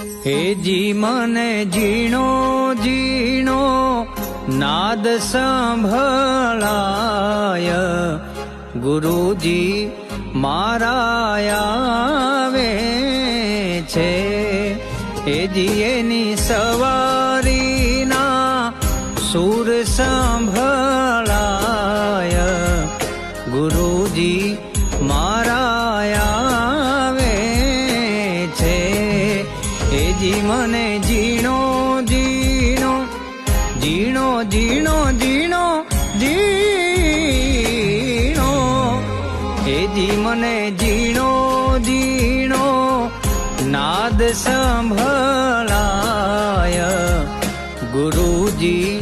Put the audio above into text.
હેજી મને ઝીણો ઝીણો નાદ સંભળાય, ગુરુજી મારા આવે છે. હેજી એની સવારીના સુર સંભળાય, ગુરુજી મારા આવે છે. હેજી મને ઝીણો ઝીણો ઝીણો ઝીણો ઝીણો ઝીણો, હેજી મને ઝીણો ઝીણો નાદ સંભળાય, ગુરુજી